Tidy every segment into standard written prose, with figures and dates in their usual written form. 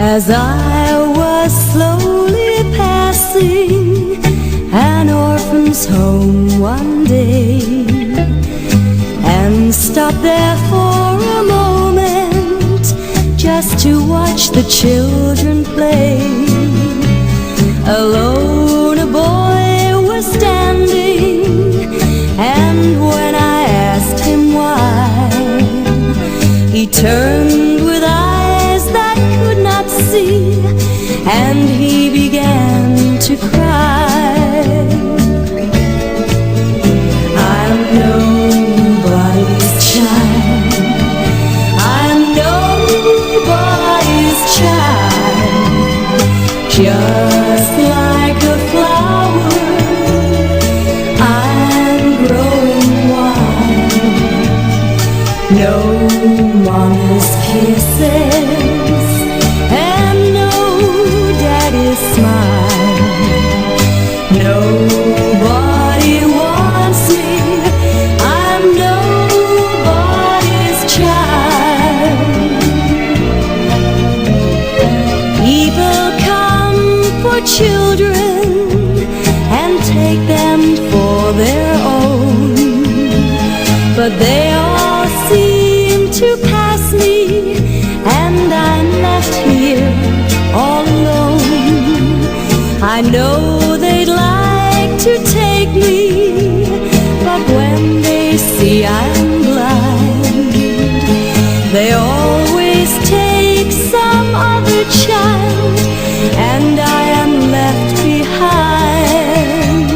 As I was slowly passing an orphan's home one day, and stopped there for a moment just to watch the children play. Alone a boy was standing, and when I asked him why, he turned with eyes that could not see, and he began to cry. I'm nobody's child, I'm nobody's child, just like a flower, I'm growing wild. No mama's kisses and no daddy's smile. Nobody wants me, I'm nobody's child. People come for children and take them for their own, but they all seem to pass me, and I'm left here all alone. I know they'd like to take me, but when they see I'm blind, they always take some other child, and I am left behind.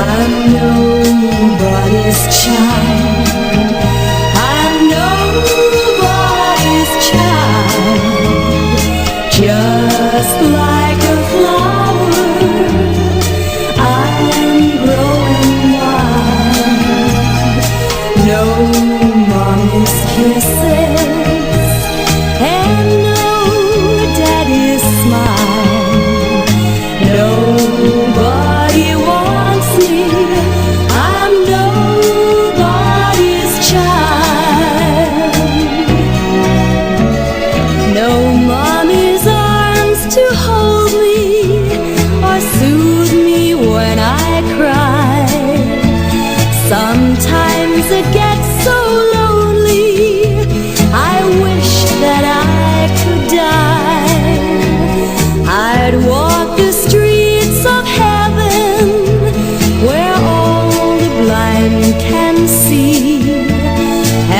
I'm nobody's child, Just like a flower, I'm growing wild. No mommy's kisses and no daddy's smile. Nobody wants me, I'm nobody's child. No mommy's arms to hold me or soothe me when I cry. Sometimes it gets so lonely, I wish that I could die. I'd walk the streets of heaven where all the blind can see,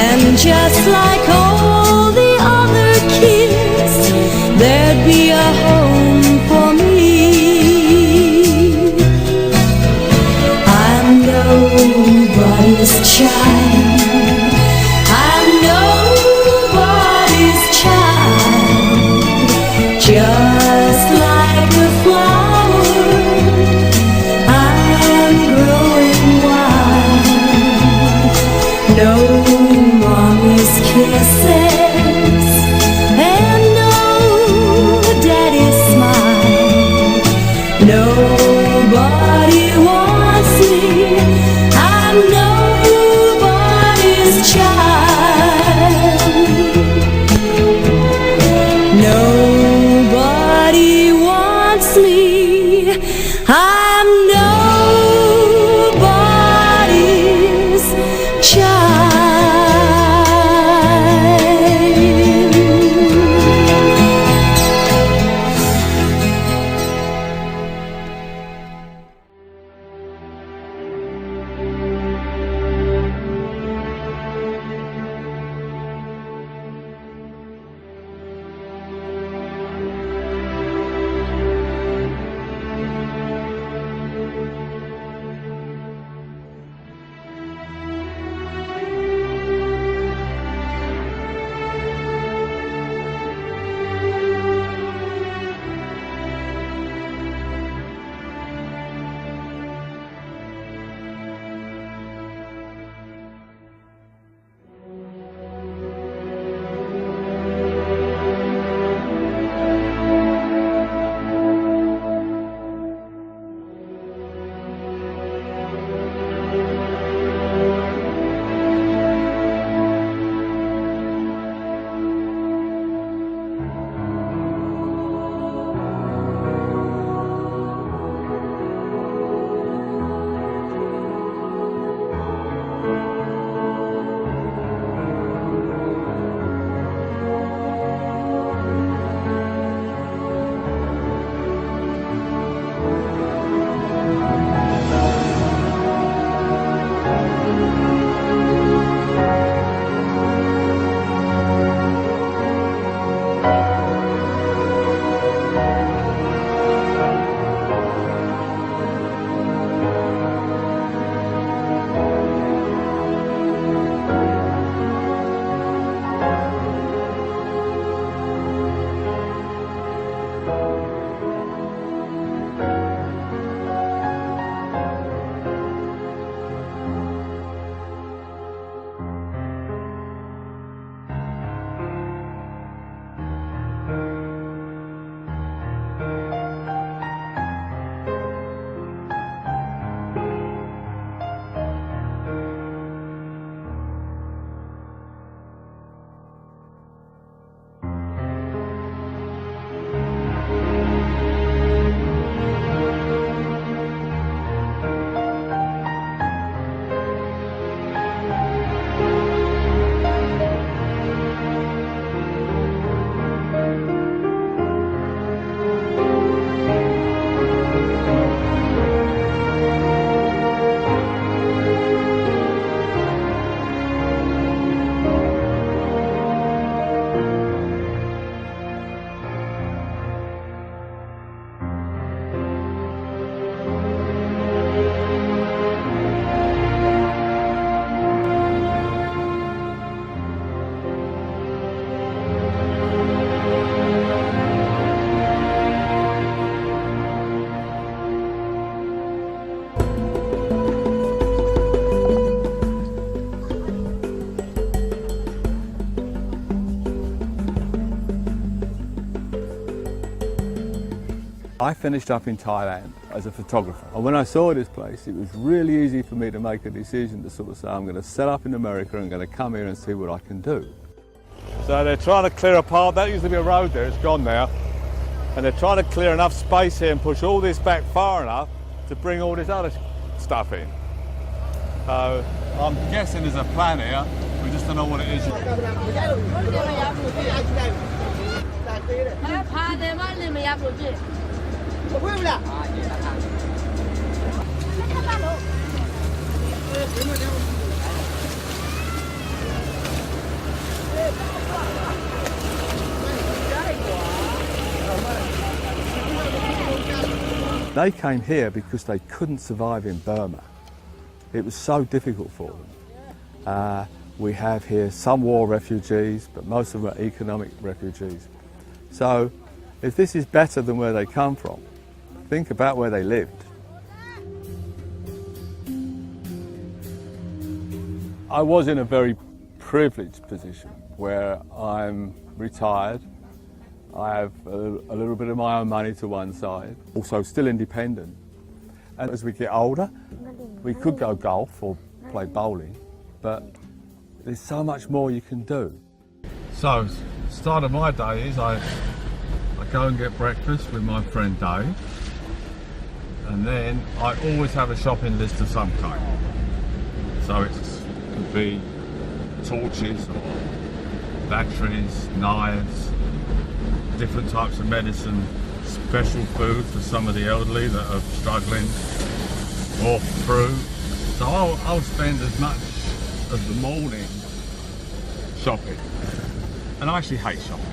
and just like all the other kids, there'd be a home for me. I'm nobody's child, I'm nobody's child. Just like a flower, I'm growing wild. No mommy's kisses and no daddy's smile. Nobody wants me, I'm nobody's child. Nobody wants me, I'm nobody's child. I finished up in Thailand as a photographer, and when I saw this place, it was really easy for me to make a decision to sort of say, I'm going to set up in America and going to come here and see what I can do. So they're trying to clear a part. That used to be a road there, it's gone now. And they're trying to clear enough space here and push all this back far enough to bring all this other stuff in. So I'm guessing there's a plan here, we just don't know what it is. They came here because they couldn't survive in Burma. It was so difficult for them. We have here some war refugees, but most of them are economic refugees. So if this is better than where they come from, think about where they lived. I was in a very privileged position where I'm retired. I have a little bit of my own money to one side, also still independent. And as we get older, we could go golf or play bowling, but there's so much more you can do. So, start of my day is I go and get breakfast with my friend Dave, and then I always have a shopping list of some kind. So it could be torches or batteries, knives, different types of medicine, special food for some of the elderly that are struggling, or fruit. So I'll spend as much of the morning shopping, and I actually hate shopping.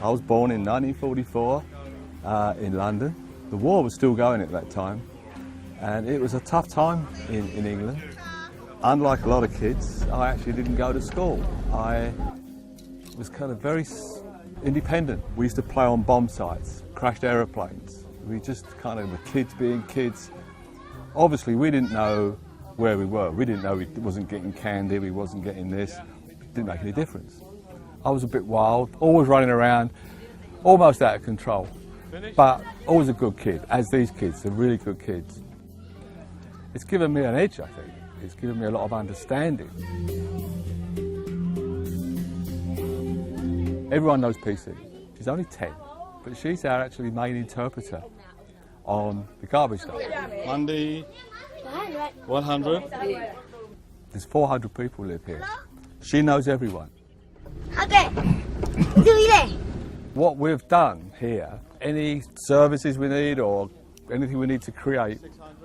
I was born in 1944 in London. The war was still going at that time, and it was a tough time in England. Unlike a lot of kids, I actually didn't go to school. I was kind of very independent. We used to play on bomb sites, crashed aeroplanes. We just kind of were kids being kids. Obviously, we didn't know where we were. We didn't know we wasn't getting candy, we wasn't getting this. It didn't make any difference. I was a bit wild, always running around, almost out of control, but always a good kid, as these kids, they're really good kids. It's given me an edge, I think. It's given me a lot of understanding. Everyone knows PC. She's only 10, but she's our actually main interpreter on the garbage dump. Monday, 100. There's 400 people live here. She knows everyone. What we've done here, any services we need or anything we need to create,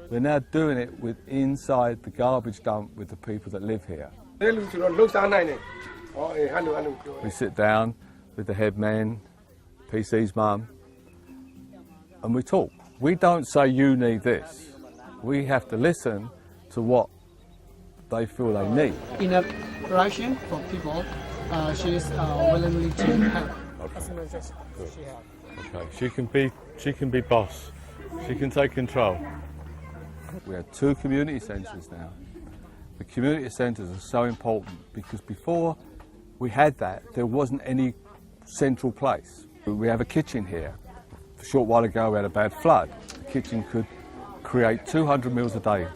we're now doing it with inside the garbage dump with the people that live here. We sit down with the head man, PC's mum, and we talk. We don't say you need this. We have to listen to what they feel they need. In a ration for people, she is willingly to help. Okay, she can be boss. She can take control. We have 2 community centres now. The community centres are so important because before we had that, there wasn't any central place. We have a kitchen here. A short while ago we had a bad flood. The kitchen could create 200 meals a day.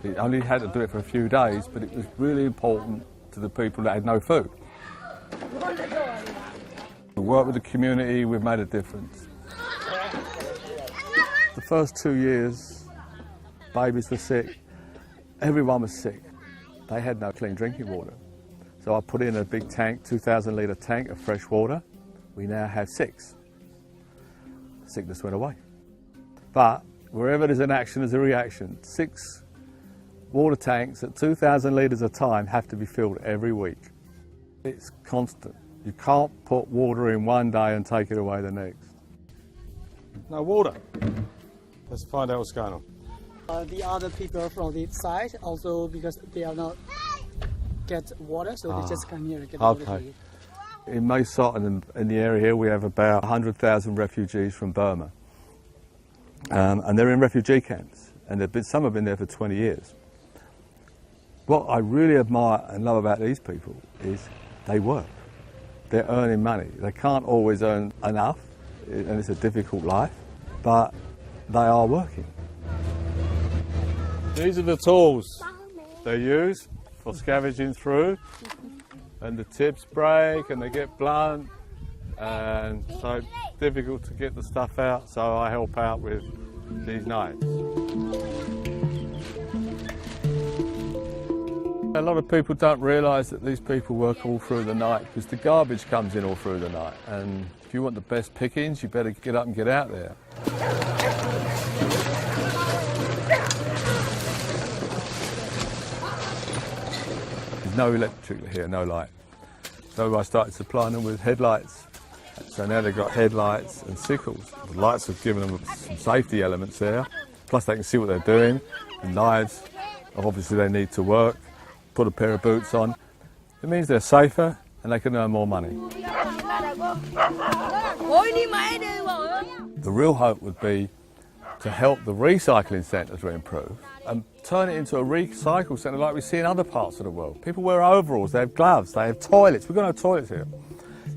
It only had to do it for a few days, but it was really important to the people that had no food. We work with the community, we've made a difference. The first 2 years, babies were sick, everyone was sick. They had no clean drinking water. So I put in a big tank, 2,000 litre tank of fresh water. We now have 6. Sickness went away. But wherever there's an action, there's a reaction. 6 water tanks at 2,000 litres a time have to be filled every week. It's constant. You can't put water in one day and take it away the next. No water. Let's find out what's going on. The other people from the side also, because they are not get water, so they just come here and get water. Okay. In Mae Sot in the area here, we have about 100,000 refugees from Burma. And they're in refugee camps, and some have been there for 20 years. What I really admire and love about these people is they work. They're earning money. They can't always earn enough, and it's a difficult life, but they are working. These are the tools they use for scavenging through, and the tips break and they get blunt, and so it's difficult to get the stuff out, so I help out with these knives. A lot of people don't realise that these people work all through the night because the garbage comes in all through the night, and if you want the best pickings, you better get up and get out there. There's no electric here, no light. So I started supplying them with headlights. So now they've got headlights and sickles. The lights have given them some safety elements there, plus they can see what they're doing. The knives, obviously they need to work. Put a pair of boots on. It means they're safer and they can earn more money. The real hope would be to help the recycling centres improve and turn it into a recycle centre like we see in other parts of the world. People wear overalls, they have gloves, they have toilets. We've got no toilets here.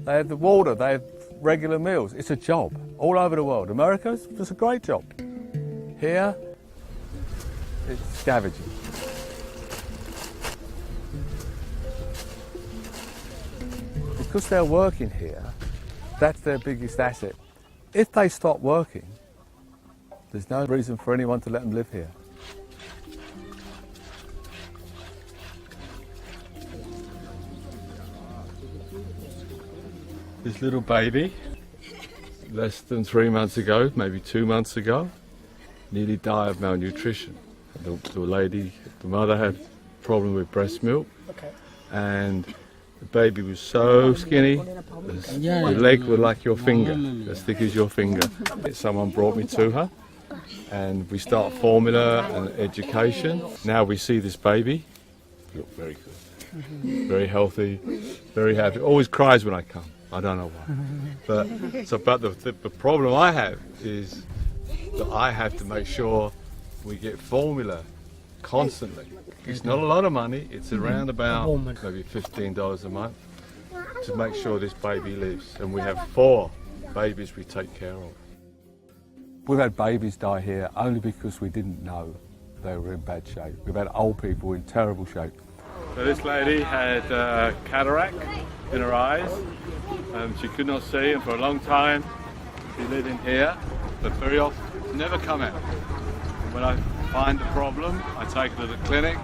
They have the water, they have regular meals. It's a job all over the world. America, it's a great job. Here, it's scavenging. Because they're working here, that's their biggest asset. If they stop working, there's no reason for anyone to let them live here. This little baby, less than 3 months ago, maybe 2 months ago, nearly died of malnutrition. The mother had a problem with breast milk, and the baby was so skinny, the leg was like your finger, as thick as your finger. Someone brought me to her, and we start formula and education. Now we see this baby, look very good, very healthy, very happy. Always cries when I come. I don't know why. But the problem I have is that I have to make sure we get formula constantly. It's not a lot of money, it's around about maybe $15 a month to make sure this baby lives. And we have 4 babies we take care of. We've had babies die here only because we didn't know they were in bad shape. We've had old people in terrible shape. So this lady had cataract in her eyes. She could not see, and for a long time she lived in here, but very often never come out. When I find a problem, I take her to the clinic.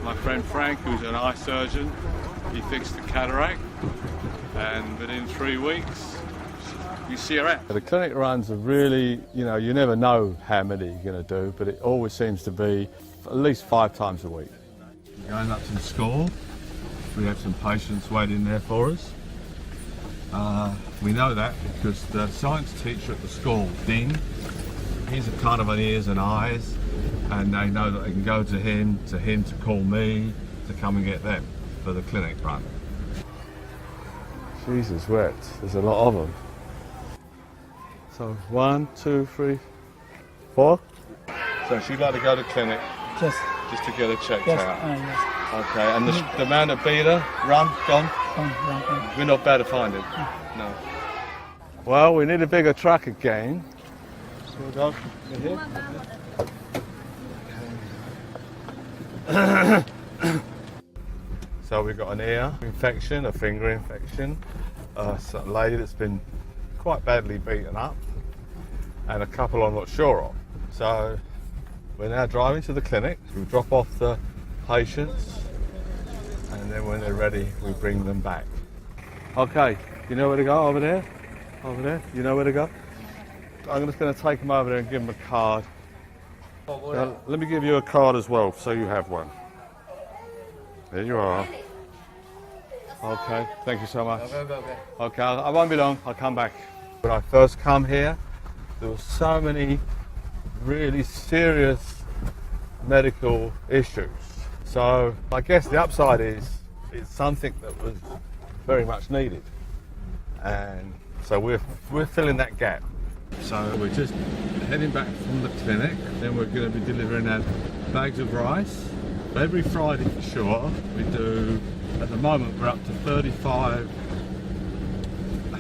My friend Frank, who's an eye surgeon, he fixed the cataract, and within 3 weeks you see her out. The clinic runs are really, you never know how many you're going to do, but it always seems to be at least 5 times a week. Going up to the school, we have some patients waiting there for us. We know that because the science teacher at the school, Dean, he's a kind of an ears and eyes, and they know that they can go to him to call me to come and get them for the clinic run. Jesus wept, there's a lot of them. So 1, 2, 3, 4. So she'd like to go to the clinic just to get her checked out. Yes. Okay, and the man that beat her, run, gone? We're not bad at finding. No. Well, we need a bigger truck again. So we'll go in here. So we've got an ear infection, a finger infection, a lady that's been quite badly beaten up, and a couple I'm not sure of. So we're now driving to the clinic. We drop off the patients, and then when they're ready, we bring them back. Okay, you know where to go? Over there? Over there? You know where to go? I'm just going to take them over there and give them a card. Now, let me give you a card as well, so you have one. There you are. Okay, thank you so much. Okay, I won't be long, I'll come back. When I first come here, there were so many really serious medical issues. So I guess the upside is it's something that was very much needed. and so we're filling that gap. So we're just heading back from the clinic, then we're going to be delivering out bags of rice. Every Friday for sure, we do, at the moment we're up to 35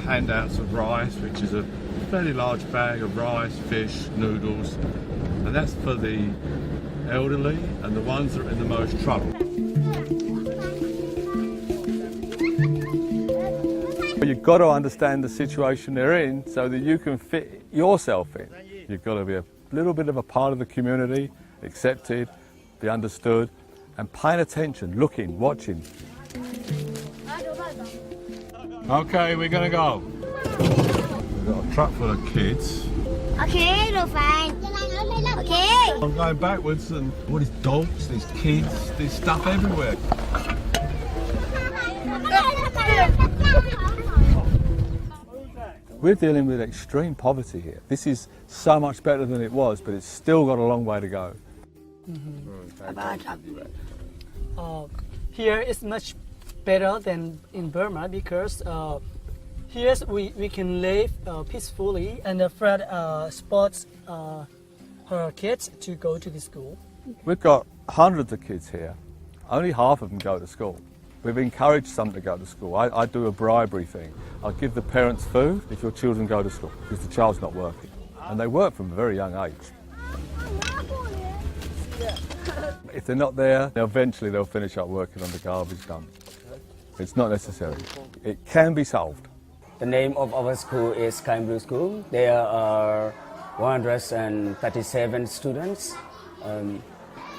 handouts of rice, which is a fairly large bag of rice, fish, noodles, and that's for the elderly and the ones that are in the most trouble. You've got to understand the situation they're in so that you can fit yourself in. You've got to be a little bit of a part of the community, accepted, be understood, and paying attention, looking, watching. Okay, we're going to go. We've got a truck full of kids. Okay, rồi fine. Okay. I'm going backwards and all these dogs, these kids, there's stuff everywhere. We're dealing with extreme poverty here. This is so much better than it was, but it's still got a long way to go. Here is much better than in Burma because here we can live peacefully, and Fred supports her kids to go to the school. We've got hundreds of kids here. Only half of them go to school. We've encouraged some to go to school. I do a bribery thing. I give the parents food if your children go to school, because the child's not working. And they work from a very young age. If they're not there, eventually they'll finish up working on the garbage dump. It's not necessary. It can be solved. The name of our school is Cambridge School. There are 137 students.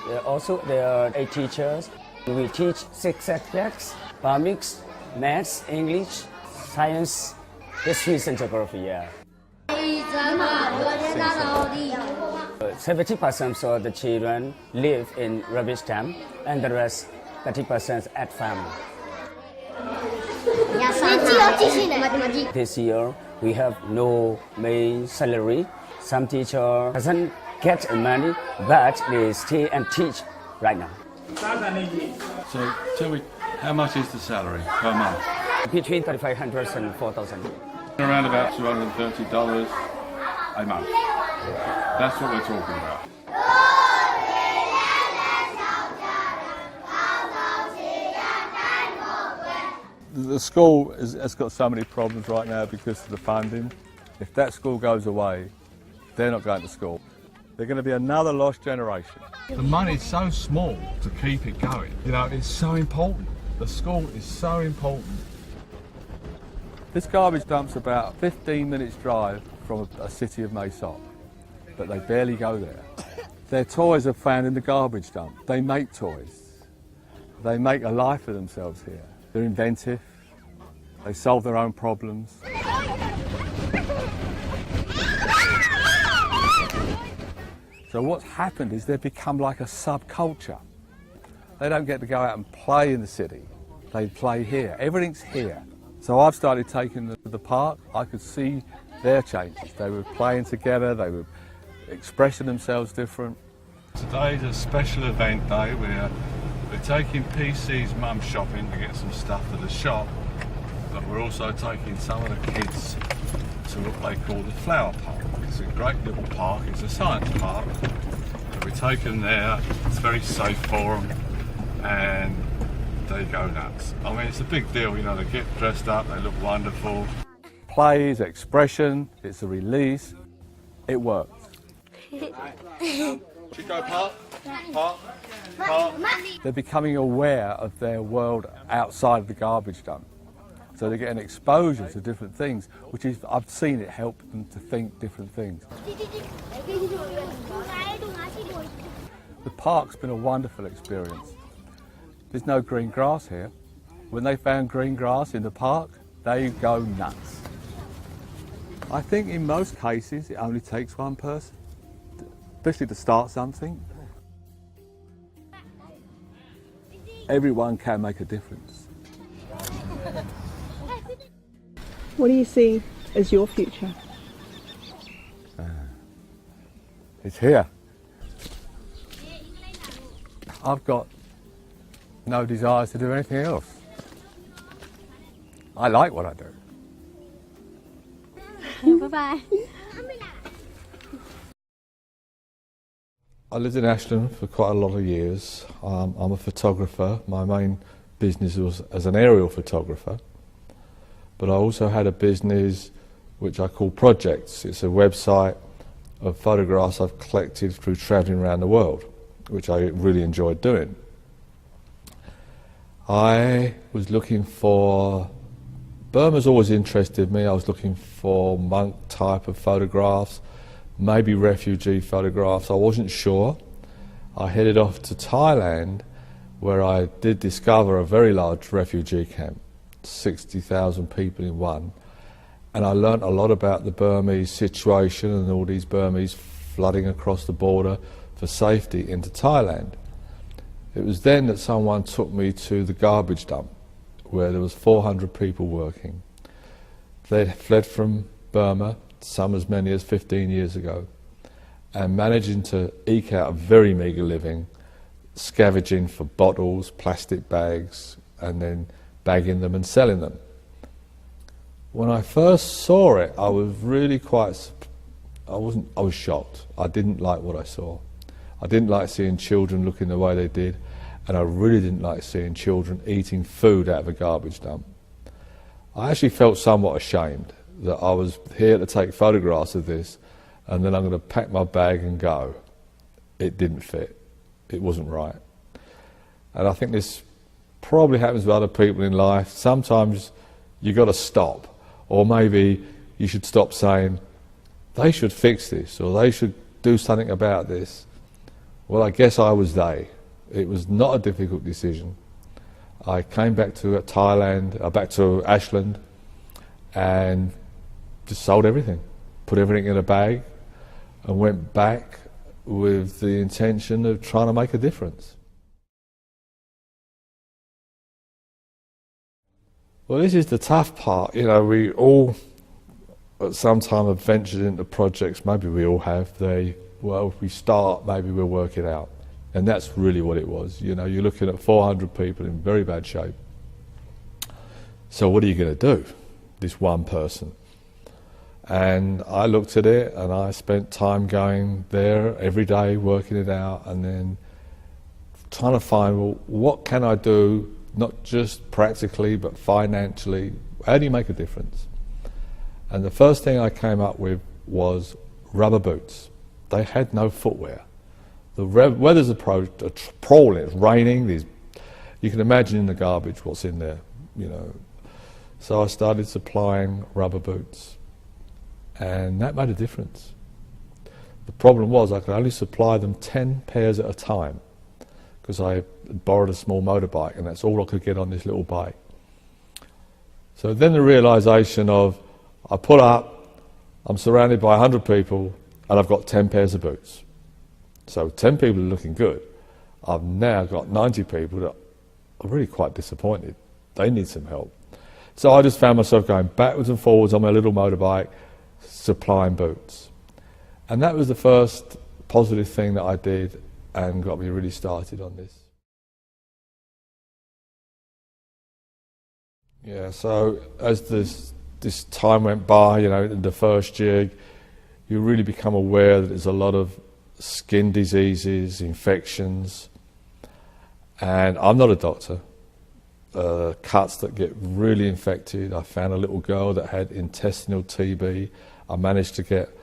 There are 8 teachers. We teach 6 subjects: Pamics, Maths, English, Science, History and Geography. Yeah. 70% of the children live in rubbish dump, and the rest, 30% at farm. This year, we have no main salary. Some teacher doesn't get money, but they stay and teach right now. So tell me, how much is the salary per month? Between 3,500 and 4,000. Around about $230 a month. That's what we're talking about. The school has got so many problems right now because of the funding. If that school goes away, they're not going to school. They're going to be another lost generation. The money's so small to keep it going. You know, it's so important. The school is so important. This garbage dump's about 15 minutes drive from a city of Mae Sot, but they barely go there. Their toys are found in the garbage dump. They make toys. They make a life for themselves here. They're inventive. They solve their own problems. So what's happened is they've become like a subculture. They don't get to go out and play in the city. They play here. Everything's here. So I've started taking them to the park. I could see their changes. They were playing together. They were expressing themselves different. Today's a special event day where we're taking PC's mum shopping to get some stuff for the shop, but we're also taking some of the kids to what they call the flower park. It's a great little park, it's a science park. So we take them there, it's very safe for them, and they go nuts. I mean, it's a big deal, you know, they get dressed up, they look wonderful. Plays, expression, it's a release, it works. Chico Park, Park, Park. They're becoming aware of their world outside of the garbage dump. So they're getting exposure to different things, which is, I've seen it help them to think different things. The park's been a wonderful experience. There's no green grass here. When they found green grass in the park, they go nuts. I think in most cases it only takes one person, especially to start something. Everyone can make a difference. What do you see as your future? It's here. I've got no desires to do anything else. I like what I do. Bye bye. I lived in Ashland for quite a lot of years. I'm a photographer. My main business was as an aerial photographer. But I also had a business which I call Projects. It's a website of photographs I've collected through travelling around the world, which I really enjoyed doing. I was looking for, Burma's always interested me. I was looking for monk type of photographs, maybe refugee photographs. I wasn't sure. I headed off to Thailand, where I did discover a very large refugee camp, 60,000 people in one. And I learnt a lot about the Burmese situation and all these Burmese flooding across the border for safety into Thailand. It was then that someone took me to the garbage dump, where there was 400 people working. They'd fled from Burma, some as many as 15 years ago, and managing to eke out a very meagre living, scavenging for bottles, plastic bags, and then bagging them and selling them. When I first saw it, I was really I was shocked. I didn't like what I saw. I didn't like seeing children looking the way they did, and I really didn't like seeing children eating food out of a garbage dump. I actually felt somewhat ashamed that I was here to take photographs of this, and then I'm going to pack my bag and go. It didn't fit. It wasn't right. And I think this probably happens with other people in life. Sometimes you've got to stop. Or maybe you should stop saying, they should fix this, or they should do something about this. Well, I guess I was they. It was not a difficult decision. I came back to Thailand, back to Ashland, and just sold everything. Put everything in a bag, and went back with the intention of trying to make a difference. Well, this is the tough part. You know, we all at some time have ventured into projects, maybe we all have. Well, if we start, maybe we'll work it out. And that's really what it was. You know, you're looking at 400 people in very bad shape. So what are you going to do, this one person? And I looked at it, and I spent time going there every day, working it out, and then trying to find, well, what can I do, not just practically, but financially? How do you make a difference? And the first thing I came up with was rubber boots. They had no footwear. The weather's appalling, it's raining, you can imagine in the garbage what's in there, you know. So I started supplying rubber boots, and that made a difference. The problem was I could only supply them 10 pairs at a time, because I borrowed a small motorbike, and that's all I could get on this little bike. So then the realisation of, I pull up, I'm surrounded by 100 people, and I've got 10 pairs of boots. So 10 people are looking good. I've now got 90 people that are really quite disappointed. They need some help. So I just found myself going backwards and forwards on my little motorbike, supplying boots. And that was the first positive thing that I did, and got me really started on this. Yeah, so as this time went by, you know, in the first year, you really become aware that there's a lot of skin diseases, infections, and I'm not a doctor. Cuts that get really infected. I found a little girl that had intestinal TB. I managed to get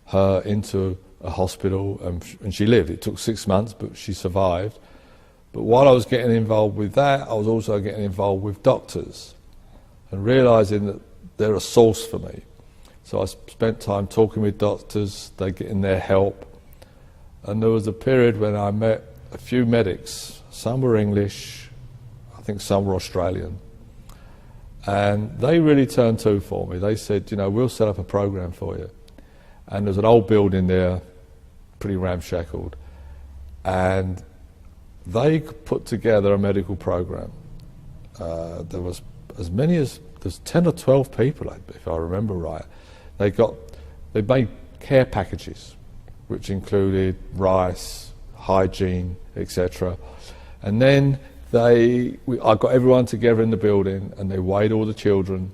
her into a hospital, and she lived. It took 6 months, but she survived. But while I was getting involved with that, I was also getting involved with doctors and realising that they're a source for me. So I spent time talking with doctors, they getting their help. And there was a period when I met a few medics. Some were English, I think some were Australian. And they really turned to for me. They said, you know, we'll set up a program for you. And there's an old building there, pretty ramshackled. And they put together a medical program. There was as many as, there's 10 or 12 people, if I remember right. They made care packages, which included rice, hygiene, etc. And then I got everyone together in the building, and they weighed all the children,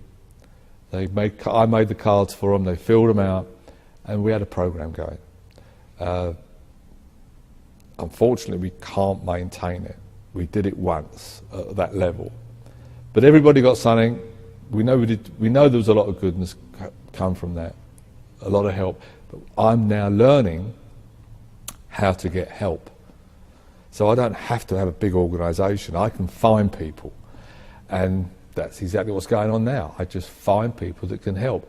I made the cards for them, they filled them out, and we had a program going. Unfortunately, we can't maintain it. We did it once at that level. But everybody got something. We know there was a lot of goodness come from that, a lot of help. But I'm now learning how to get help. So I don't have to have a big organisation. I can find people. And that's exactly what's going on now. I just find people that can help.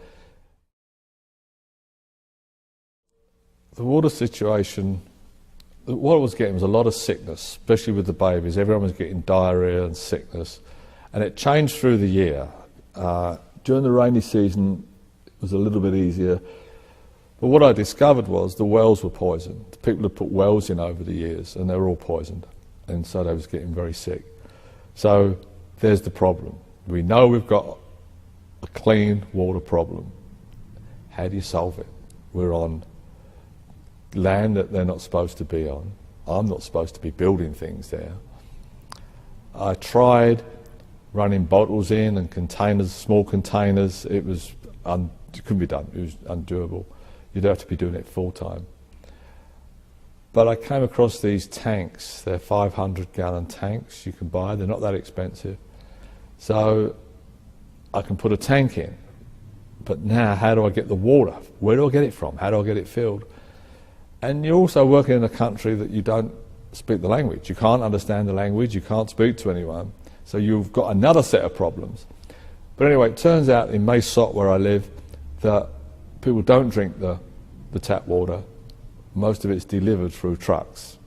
The water situation, what I was getting was a lot of sickness, especially with the babies. Everyone was getting diarrhoea and sickness. And it changed through the year. During the rainy season, it was a little bit easier. But what I discovered was the wells were poisoned. People had put wells in over the years, and they were all poisoned. And so they was getting very sick. So there's the problem. We know we've got a clean water problem. How do you solve it? We're on land that they're not supposed to be on. I'm not supposed to be building things there. I tried running bottles in and containers, small containers. It couldn't be done. It was undoable. You'd have to be doing it full time. But I came across these tanks. They're 500-gallon tanks you can buy. They're not that expensive. So I can put a tank in. But now, how do I get the water? Where do I get it from? How do I get it filled? And you're also working in a country that you don't speak the language. You can't understand the language. You can't speak to anyone. So you've got another set of problems. But anyway, it turns out in Mae Sot, where I live, that people don't drink the tap water. Most of it's delivered through trucks.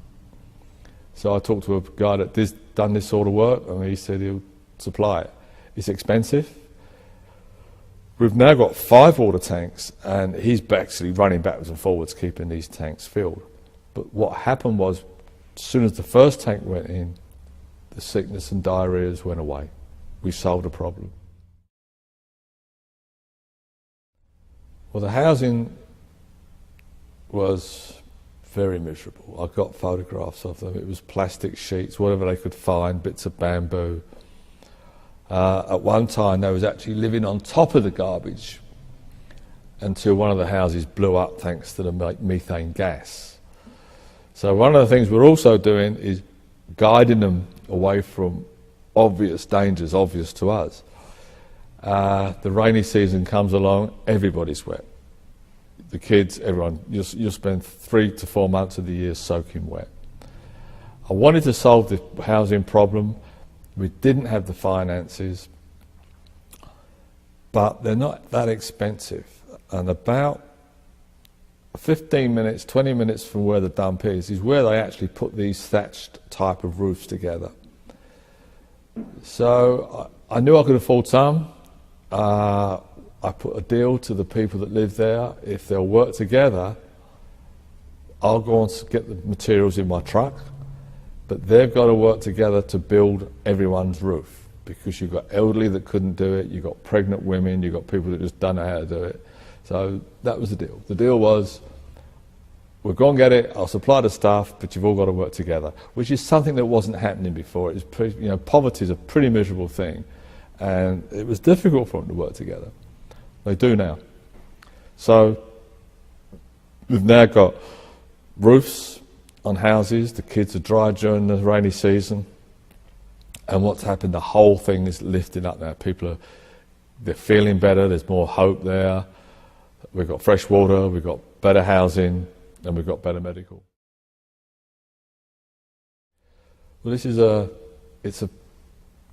So I talked to a guy that's done this sort of work, and he said he'll supply it. It's expensive. We've now got 5 water tanks, and he's actually running backwards and forwards keeping these tanks filled. But what happened was, as soon as the first tank went in, the sickness and diarrhoeas went away. We solved a problem. Well, the housing was very miserable. I got photographs of them. It was plastic sheets, whatever they could find, bits of bamboo. At one time, they was actually living on top of the garbage until one of the houses blew up thanks to the methane gas. So one of the things we're also doing is guiding them away from obvious dangers, obvious to us. The rainy season comes along, everybody's wet. The kids, everyone, you'll spend 3 to 4 months of the year soaking wet. I wanted to solve the housing problem. We didn't have the finances, but they're not that expensive. And about 15 minutes, 20 minutes from where the dump is where they actually put these thatched type of roofs together. So I knew I could afford some. I put a deal to the people that live there. If they'll work together, I'll go and get the materials in my truck, but they've got to work together to build everyone's roof, because you've got elderly that couldn't do it, you've got pregnant women, you've got people that just don't know how to do it. So that was the deal. The deal was, we'll go and get it, I'll supply the stuff, but you've all got to work together, which is something that wasn't happening before. It was poverty is a pretty miserable thing, and it was difficult for them to work together. They do now. So we've now got roofs on houses, the kids are dry during the rainy season, and what's happened, the whole thing is lifting up now. They're feeling better, there's more hope there. We've got fresh water, we've got better housing, and we've got better medical. Well, it's a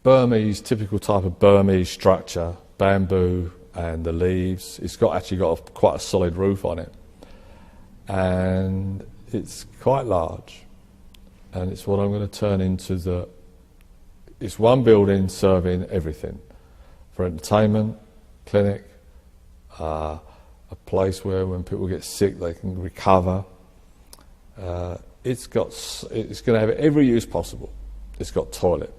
Burmese, typical type of Burmese structure, bamboo and the leaves. It's actually got quite a solid roof on it. And it's quite large. And it's what I'm going to turn into it's one building serving everything. For entertainment, clinic, a place where when people get sick they can recover. It's going to have every use possible. It's got toilet.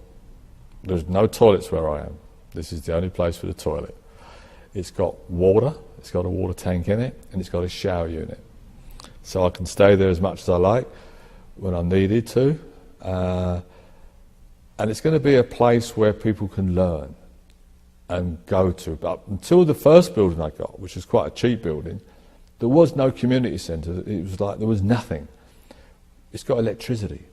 There's no toilets where I am. This is the only place for the toilet. It's got water, it's got a water tank in it, and it's got a shower unit. So I can stay there as much as I like when I'm needed to. And it's going to be a place where people can learn. and go to. But until the first building I got, which was quite a cheap building, there was no community centre. It was like there was nothing. It's got electricity.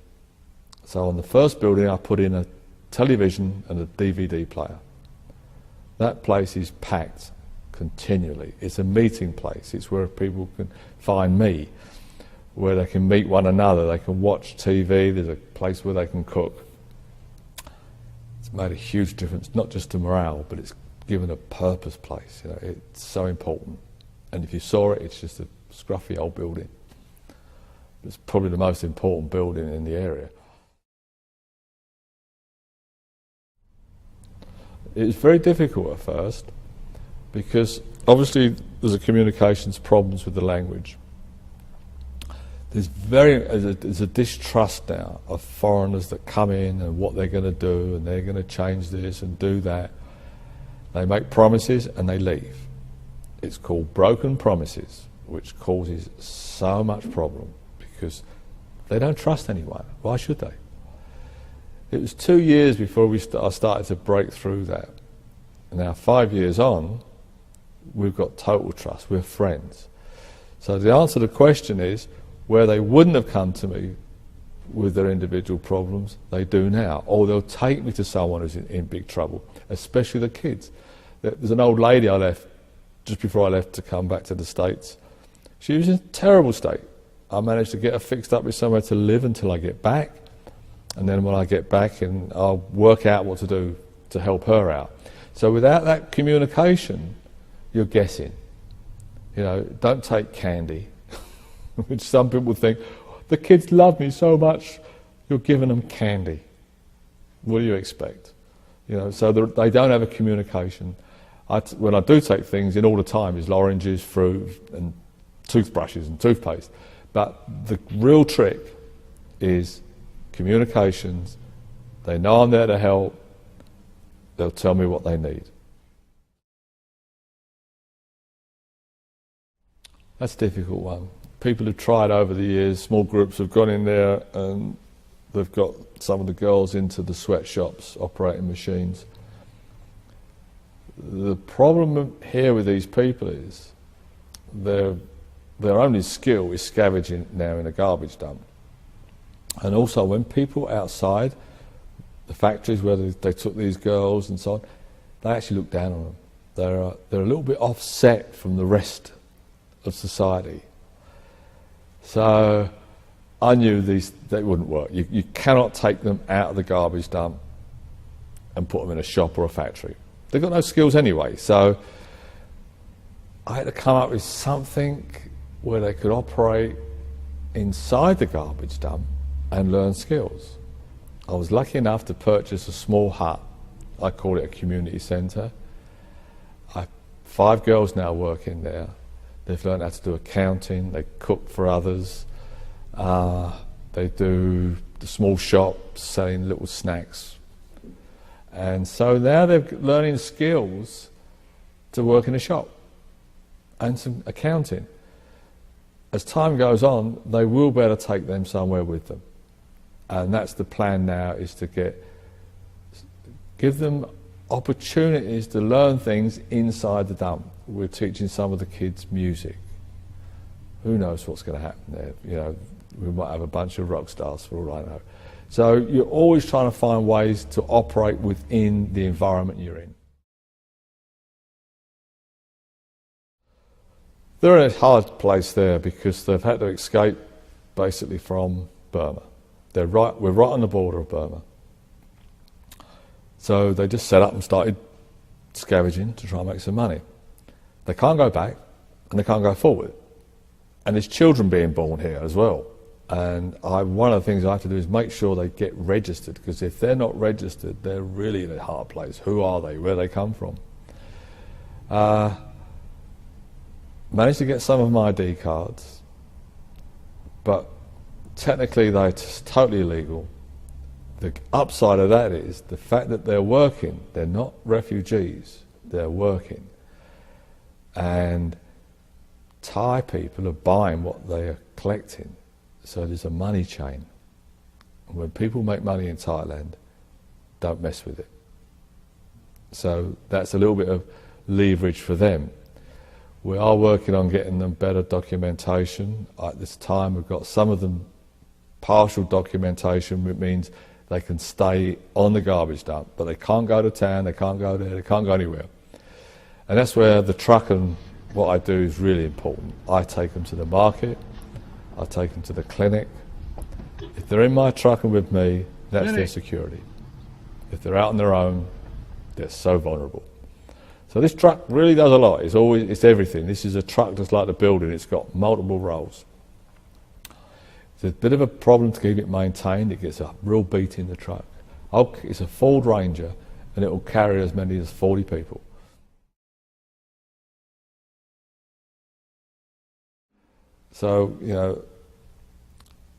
So on the first building I put in a television and a DVD player. That place is packed continually. It's a meeting place. It's where people can find me, where they can meet one another, they can watch TV, there's a place where they can cook. It's made a huge difference, not just to morale, but it's given a purpose place. You know, it's so important. And if you saw it, it's just a scruffy old building. It's probably the most important building in the area. It was very difficult at first, because obviously there's a communications problems with the language. There's a distrust now of foreigners that come in and what they're going to do, and they're going to change this and do that. They make promises and they leave. It's called broken promises, which causes so much problem because they don't trust anyone. Why should they? It was 2 years before I started to break through that. Now 5 years on, we've got total trust. We're friends. So the answer to the question is, where they wouldn't have come to me with their individual problems, they do now. Or they'll take me to someone who's in big trouble, especially the kids. There's an old lady I left just before I left to come back to the States. She was in a terrible state. I managed to get her fixed up with somewhere to live until I get back. And then when I get back, and I'll work out what to do to help her out. So without that communication, you're guessing. You know, don't take candy, which some people think, the kids love me so much, you're giving them candy. What do you expect? You know, so they don't have a communication. When I do take things in all the time is oranges, fruit, and toothbrushes and toothpaste. But the real trick is communications. They know I'm there to help. They'll tell me what they need. That's a difficult one. People have tried over the years, small groups have gone in there and they've got some of the girls into the sweatshops operating machines. The problem here with these people is their only skill is scavenging now in a garbage dump. And also when people outside the factories where they took these girls and so on, they actually look down on them. They're a little bit offset from the rest of society. So I knew they wouldn't work. You cannot take them out of the garbage dump and put them in a shop or a factory. They've got no skills anyway. So I had to come up with something where they could operate inside the garbage dump and learn skills. I was lucky enough to purchase a small hut. I call it a community centre. 5 girls now work in there. They've learned how to do accounting, they cook for others, they do the small shop selling little snacks. And so now they're learning skills to work in a shop and some accounting. As time goes on, they will be able to take them somewhere with them. And that's the plan now, is to give them opportunities to learn things inside the dump. We're teaching some of the kids music. Who knows what's going to happen there? You know, we might have a bunch of rock stars for all I know. So you're always trying to find ways to operate within the environment you're in. They're in a hard place there because they've had to escape basically from Burma. We're right on the border of Burma. So they just set up and started scavenging to try and make some money. They can't go back and they can't go forward. And there's children being born here as well. And one of the things I have to do is make sure they get registered, because if they're not registered, they're really in a hard place. Who are they? Where do they come from? Managed to get some of my ID cards, but technically they're totally illegal. The upside of that is the fact that they're working. They're not refugees, they're working. And Thai people are buying what they are collecting. So there's a money chain. When people make money in Thailand, don't mess with it. So that's a little bit of leverage for them. We are working on getting them better documentation. At this time we've got some of them partial documentation, which means they can stay on the garbage dump, but they can't go to town, they can't go there, they can't go anywhere. And that's where the truck and what I do is really important. I take them to the market, I take them to the clinic. If they're in my truck and with me, that's their security. If they're out on their own, they're so vulnerable. So this truck really does a lot. It's everything. This is a truck just like the building. It's got multiple roles. It's a bit of a problem to keep it maintained. It gets a real beat in the truck. It's a Ford Ranger, and it will carry as many as 40 people. So, you know,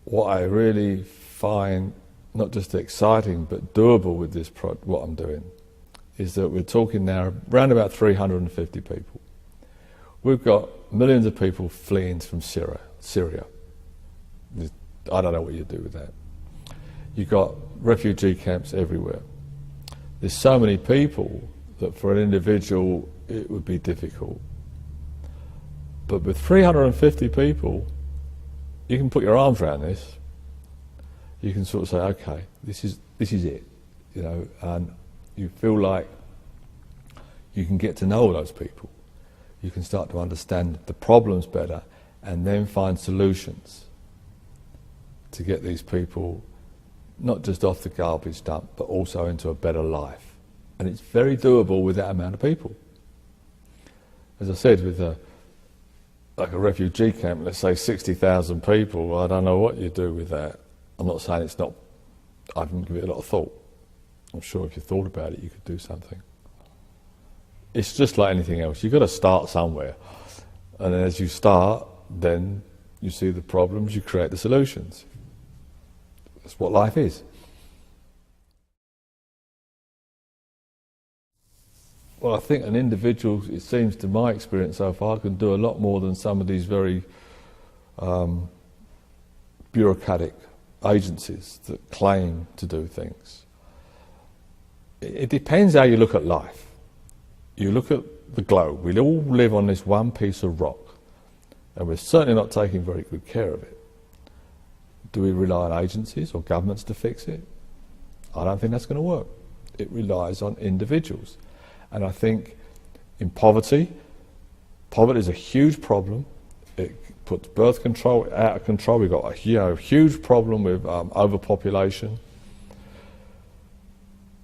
what I really find not just exciting but doable with this what I'm doing is that we're talking now around about 350 people. We've got millions of people fleeing from Syria. I don't know what you do with that. You've got refugee camps everywhere. There's so many people that for an individual it would be difficult. But with 350 people, you can put your arms around this. You can sort of say, okay, this is it, you know, and you feel like you can get to know all those people. You can start to understand the problems better and then find solutions to get these people not just off the garbage dump, but also into a better life. And it's very doable with that amount of people. As I said, with like a refugee camp, let's say 60,000 people, I don't know what you do with that. I'm not saying it's not, I haven't given it a lot of thought. I'm sure if you thought about it, you could do something. It's just like anything else. You've got to start somewhere. And then as you start, then you see the problems, you create the solutions. That's what life is. Well, I think an individual, it seems to my experience so far, can do a lot more than some of these very bureaucratic agencies that claim to do things. It depends how you look at life. You look at the globe. We all live on this one piece of rock, and we're certainly not taking very good care of it. Do we rely on agencies or governments to fix it? I don't think that's going to work. It relies on individuals. And I think in poverty is a huge problem. It puts birth control out of control. We've got a huge problem with overpopulation.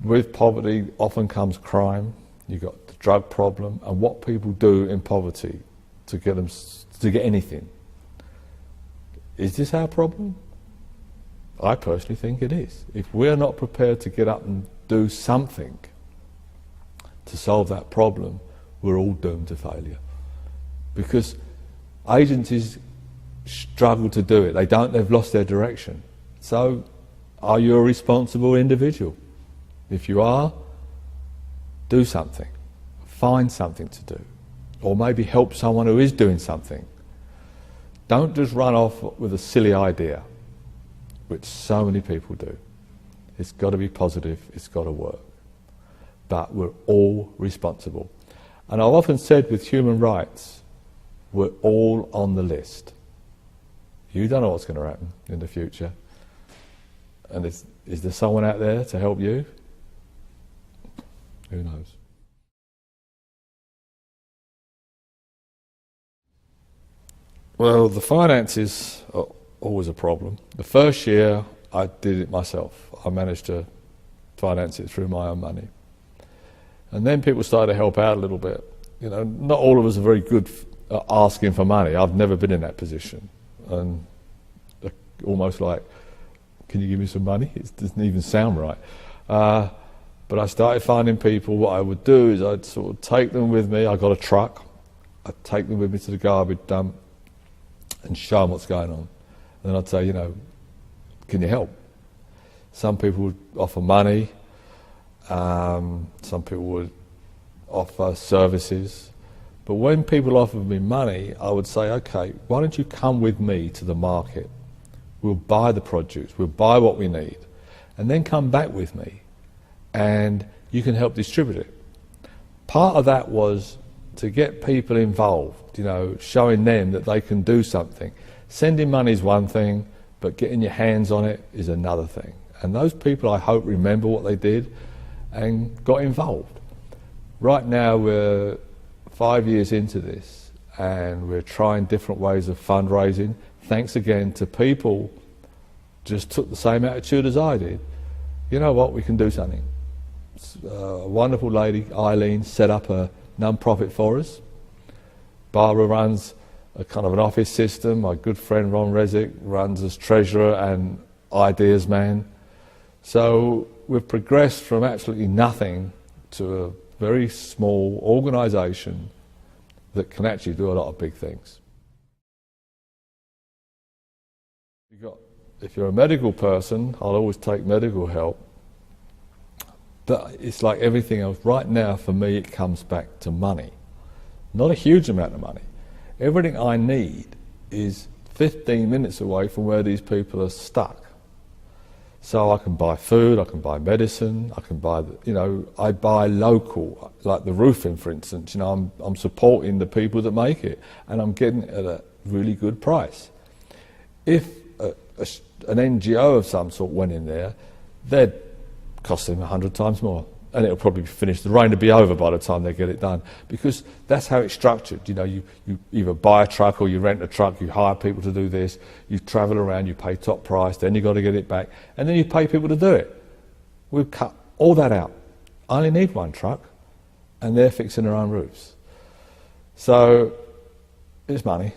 With poverty often comes crime. You've got the drug problem and what people do in poverty to get anything. Is this our problem? I personally think it is. If we're not prepared to get up and do something to solve that problem, we're all doomed to failure. Because agencies struggle to do it. They've lost their direction. So, are you a responsible individual? If you are, do something. Find something to do. Or maybe help someone who is doing something. Don't just run off with a silly idea, which so many people do. It's got to be positive, it's got to work. But we're all responsible. And I've often said with human rights, we're all on the list. You don't know what's going to happen in the future. And is there someone out there to help you? Who knows? Well, the finances are always a problem. The first year I did it myself. I managed to finance it through my own money. And then people started to help out a little bit. You know, not all of us are very good at asking for money. I've never been in that position. And almost like, can you give me some money? It doesn't even sound right. But I started finding people. What I would do is I'd sort of take them with me. I got a truck. I'd take them with me to the garbage dump and show them what's going on. And then I'd say, you know, can you help? Some people would offer money. Some people would offer services. But when people offered me money, I would say, okay, why don't you come with me to the market? We'll buy the produce, we'll buy what we need, and then come back with me and you can help distribute it. part of that was to get people involved, you know, showing them that they can do something. Sending money is one thing, but getting your hands on it is another thing. And those people, I hope, remember what they did and got involved. Right now we're 5 years into this and we're trying different ways of fundraising. Thanks again to people just took the same attitude as I did. You know what, we can do something. A wonderful lady, Eileen, set up a non-profit for us. Barbara runs a kind of an office system. My good friend Ron Rezick runs as treasurer and ideas man. So we've progressed from absolutely nothing to a very small organisation that can actually do a lot of big things. If you're a medical person, I'll always take medical help. But it's like everything else. Right now, for me, it comes back to money. Not a huge amount of money. Everything I need is 15 minutes away from where these people are stuck. So I can buy food, I can buy medicine, I can buy, you know, I buy local, like the roofing, for instance. You know, I'm supporting the people that make it, and I'm getting it at a really good price. If an NGO of some sort went in there, they'd cost them 100 times more, and it'll probably be finished. The rain will be over by the time they get it done, because that's how it's structured. You know, you either buy a truck or you rent a truck, you hire people to do this, you travel around, you pay top price, then you've got to get it back, and then you pay people to do it. We've cut all that out. I only need one truck, and they're fixing their own roofs. So, it's money.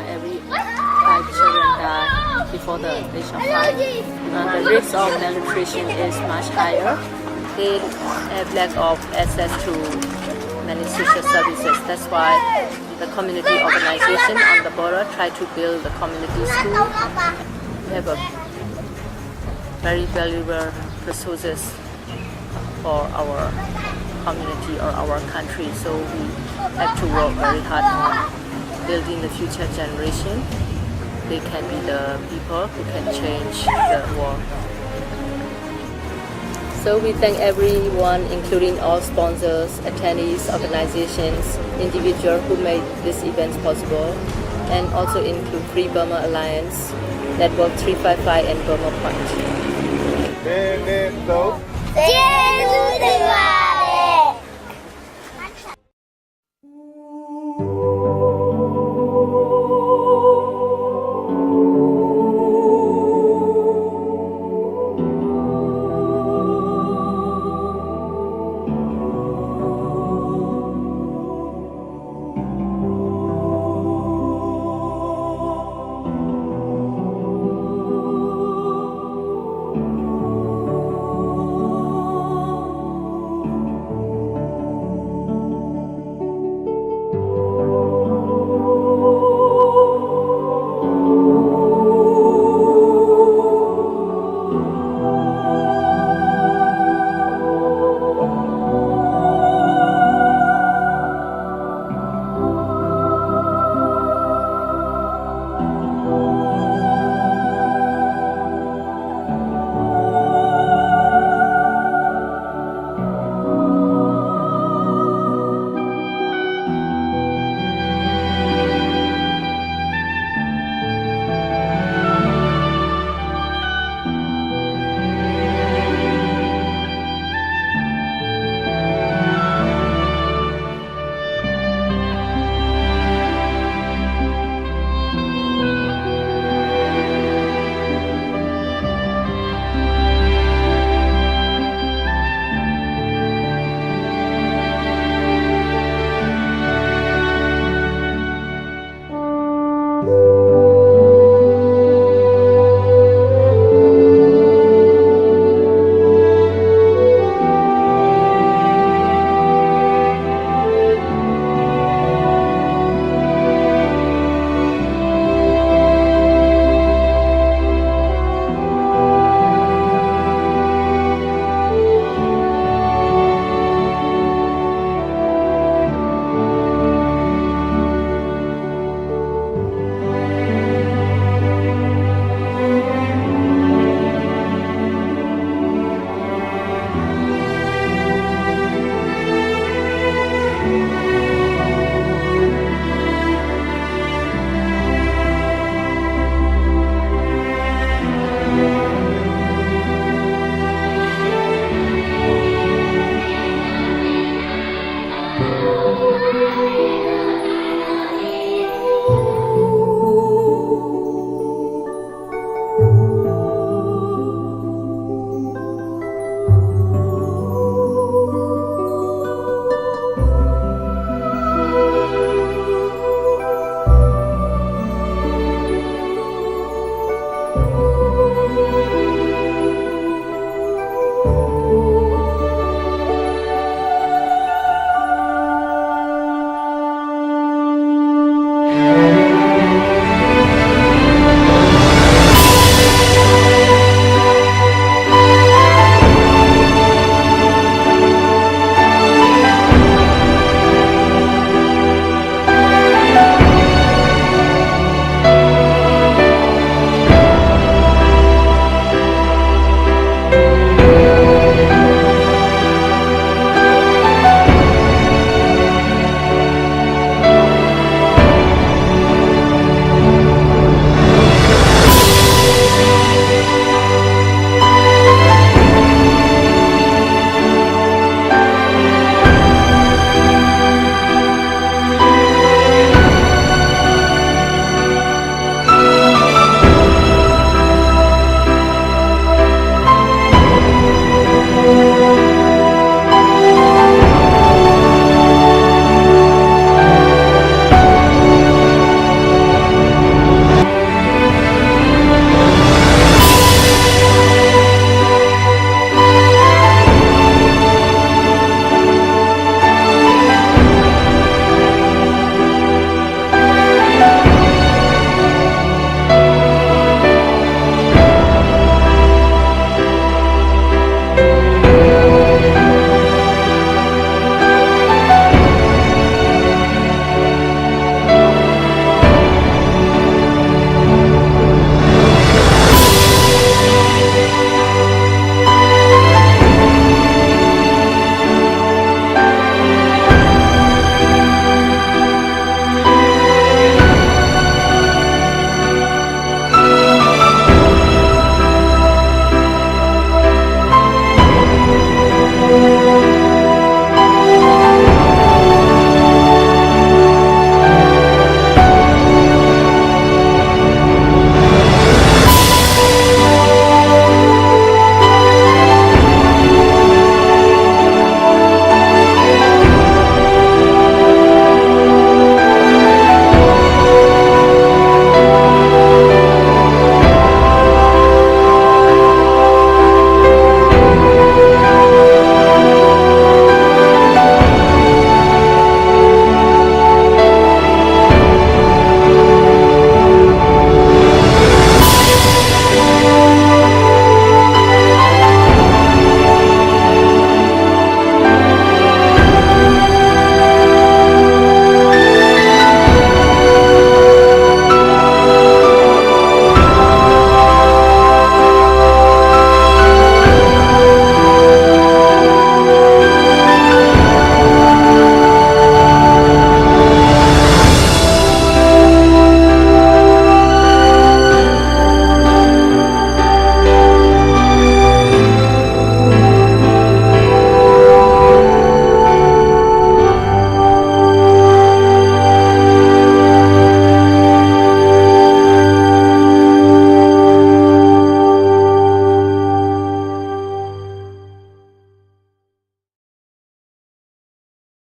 Every 5 children die before the age of 5. The risk of malnutrition is much higher. They have lack of access to many social services. That's why the community organization on the border try to build the community school. We have a very valuable resources for our community or our country, so we have to work very hard on building the future generation. They can be the people who can change the world. So we thank everyone, including all sponsors, attendees, organizations, individuals who made this event possible, and also include Free Burma Alliance, Network 355 and Burma Point. you.